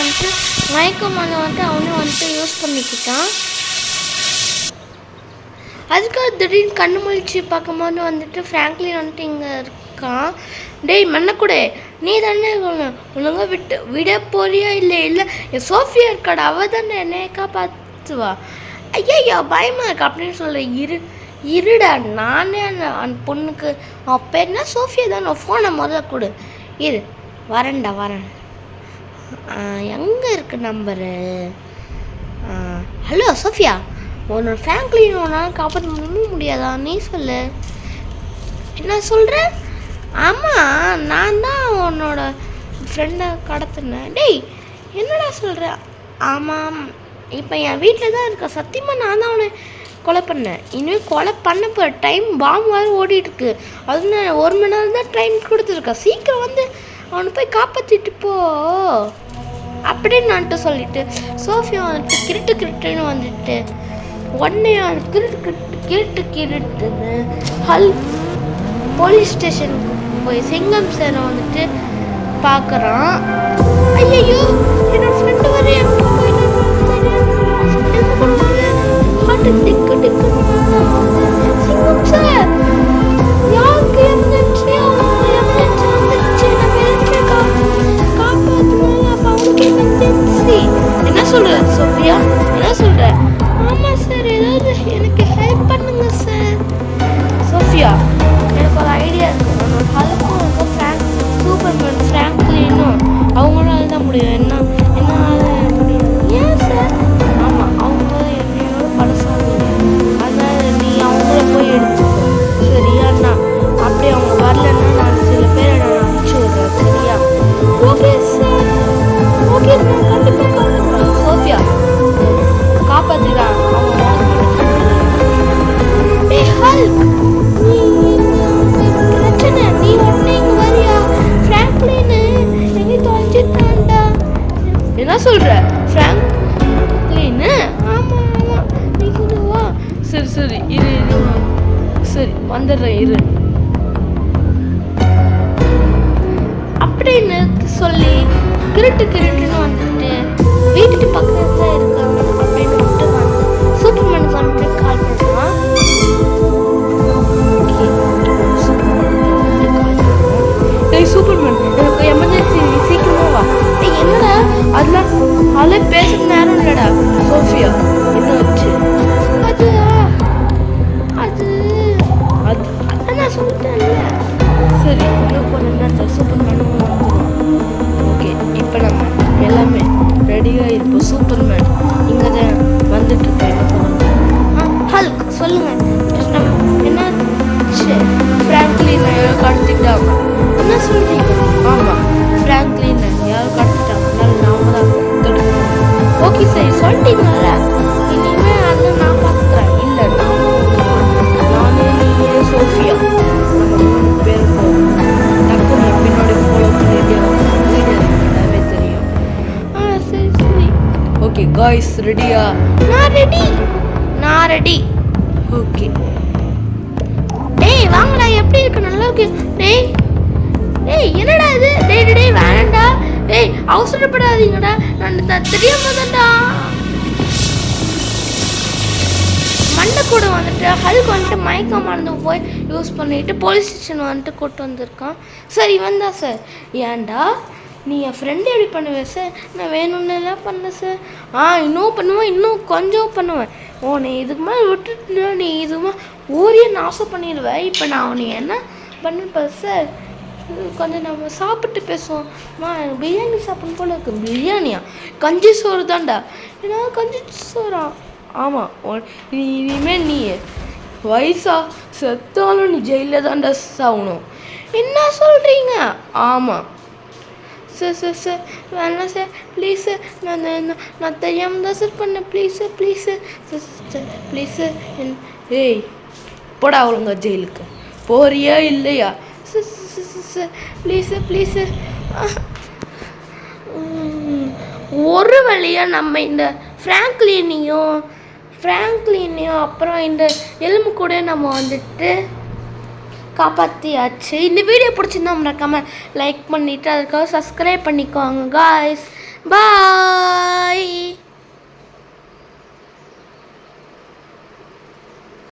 வந்துட்டு மயக்கம் வந்துட்டு அவனே வந்துட்டு யூஸ் பண்ணிக்கிட்டான். அதுக்காக திடீர்னு கண்ணு முழிச்சு பார்க்கும்போது வந்துட்டு ஃப்ராங்க்லின் வந்துட்டு இங்கே இருக்கான். டேய் மண்ணக்கூட நீ தானே ஒழுங்காக விட போறியா? இல்லை என் சோஃபியா இருக்காடா, அவள் தானே என்னைய காப்பாற்றுவா. ஐயா பயமாக இருக்கு அப்படின்னு சொல்ல. இருடா நானே அந்த பொண்ணுக்கு அவன் பேர்னா சோஃபியா தானே, ஃபோனை முதல்ல கொடு. வரேன். எங்கே இருக்கு நம்பரு? ஹலோ சோஃபியா, உன்னோட ஃப்ராங்க்லின் உன்னால் காப்பாற்ற முடியாதா? நீ சொல்லு. என்ன சொல்கிற? ஆமாம், நான் தான் உன்னோட ஃப்ரெண்டை கடத்தினேன். டேய் என்னடா சொல்கிற? ஆமாம், இப்போ என் வீட்டில் தான் இருக்க. சத்தியமாக நான் தான் அவனை கொலை பண்ணேன். இனிமேல் கொலை பண்ண போகிற டைம் பாம்பு வேறு ஓடிட்டுருக்கு. அது நான் 1 மணி நேரம் தான் டைம் கொடுத்துருக்கேன். சீக்கிரம் வந்து அவனை போய் காப்பாற்றிட்டு போ அப்படின்னு வந்துட்டு சொல்லிட்டு சோஃபியா வந்துட்டு கிருட்டுன்னு வந்துட்டு உடனே கிருட்டுன்னு போலீஸ் ஸ்டேஷனுக்கு போய் சிங்கம் சாரை வந்துட்டு பார்க்குறான். ஐயோ என்னோட ஃப்ரெண்டு வர சிங்கம் சார் யாருக்கு எமர்ஜென்சி வந்துருச்சு, காப்பாற்றுவாங்க. அப்போ அவங்களுக்கு எமர்ஜென்சி. என்ன சொல்ற சோஃபியா? என்ன சொல்ற? ஆமாம் சார், ஏதாவது எனக்கு ஹெல்ப் பண்ணுங்க சார். சோஃபியா எனக்கு ஒரு ஐடியா இருக்குது. நம்மளோட ஹல்க்கும் வந்து சூப்பர்மேன் ஃப்ராங்க்லினும் அவங்களால தான் முடியும். என்னால் முடியும். ஏன் சார்? ஆமாம், அவங்க என்னையோட பழசாங்க. அதனால் நீ அவங்கள போய் எடுத்துக்கோ சரியாண்ணா. அப்படி அவங்க வரலன்னா நான் சில பேரை நான் அனுப்பிச்சி விட்றேன் சரியா? ஓகே சார், ஓகே நான் கண்டிப்பாக காப்பாற்றுறேன். சோஃபியா காப்பாற்றிதான் அவங்க ஹல்க். பிரச்சனை நீ ஒன்று இங்கே வரியா? ஃப்ராங்க்லின்னு எங்கே தொலைச்சிட்டான்டா. என்ன சொல்கிற? ஃப்ராங்க்லின்னு? ஆமாம் நீ கூட வா. சரி இரு சரி வந்துடுறேன் இரு அப்படின்னு சொல்லி கிருட்டுன்னு வந்துட்டு வீட்டுக்கு பக்கத்தில் தான் இருக்காங்க அப்படின்னு வந்துட்டு வந்து சூப்பர்மேனுக்கு வந்துட்டு கால் பண்ணுவான். சூப்பர்மேன் எனக்கு எமர்ஜென்சி, சீக்கிரமா வா. என்னடா அதெல்லாம் பேசுற நேரம் இல்லடா. சோஃபியா என்ன வச்சு? அதான் நான் சொல்லிட்டேன்ல. சரி இன்னும் கொஞ்ச நேரத்தில் சூப்பர்மேனும் வந்துடுவான். ஓகே இப்போ நம்ம எல்லாமே ரெடியாக இருப்போம். சூப்பர்மேன் இங்கே தான் வந்துட்டு இருக்கேன். ஹல்க் சொல்லுங்க. என்னாச்சு? ஃப்ராங்க்லின் கடத்திட்டாங்க. என்ன சொல்றீங்க? ஆமாம், ஃப்ராங்க்லின் யாரும் கடத்திட்டாங்க. நாம தான் தடுக்கணும். ஓகே சரி சொல்லிட்டீங்கல்ல, இனிமேல் அதை நான் பார்த்துக்கிறேன். இல்லை நானே நீயே சோஃபியா நம்ம 3 பேர் போவோம். டக்குனு பின்னாடி ஃபாலோ பண்ணிட்டு எல்லாமே தெரியும். சரி ஓகே காய்ஸ் ரெடியா? நான் ரெடி. ஓகே டேய் வாங்கடா. எப்படி இருக்கு? நல்லா இருக்கு. டேய் என்னடா இது? டேய் வேணாண்டா. டேய் அவசரப்படாதீங்கடா, நான் தெரியாம தான்டா. மண்டை கூட வந்துட்டு ஹல்க் வந்துட்டு மயக்கம் மருந்து போய் யூஸ் பண்ணிட்டு போலீஸ் ஸ்டேஷன் வந்துட்டு கூப்பிட்டு வந்திருக்கான். சார் இவன் தான் சார். ஏன்டா நீ என் ஃப்ரெண்டு எப்படி பண்ணுவேன் சார்? நான் வேணும்னு எல்லாம் பண்ணேன் சார். இன்னும் பண்ணுவேன், இன்னும் கொஞ்சம் பண்ணுவேன். நீ இதுக்கு மேலே விட்டுட்டு நீ இதுமா ஊரையே நாசம் பண்ணிடுவேன். இப்போ நான் உன்னை என்ன பண்ணிப்பேன் சார்? கொஞ்சம் நம்ம சாப்பிட்டு பேசுவோம். எனக்கு பிரியாணி சாப்பிடணும் போல இருக்கு. பிரியாணியா? கஞ்சி சோறு தான்டா. ஏன்னா கஞ்சி சோறா? ஆமாம், இனிமேல் நீ வயசா செத்தாலும் நீ ஜெயிலில் தான்டா சாகணும். என்ன சொல்கிறீங்க? ஆமாம் சார் வேணாம் சார் ப்ளீஸ் சார். நான் தெரியாமல் தான் சார் பண்ணேன். Please sir please sir. ஏய் போடா ஒழுங்கா ஜெயிலுக்கு. போறியா இல்லையா? Sir please sir. ஒரு வழியாக நம்ம இந்த ஃப்ராங்க்லினையும் அப்புறம் இந்த எலும்பு கூட நம்ம வந்துட்டு காப்பாற்றியாச்சு. இந்த வீடியோ பிடிச்சிருந்தா மறக்காமல் லைக் பண்ணிவிட்டு அதுக்காக சப்ஸ்கிரைப் பண்ணிக்கோங்க காய்ஸ். பாய்.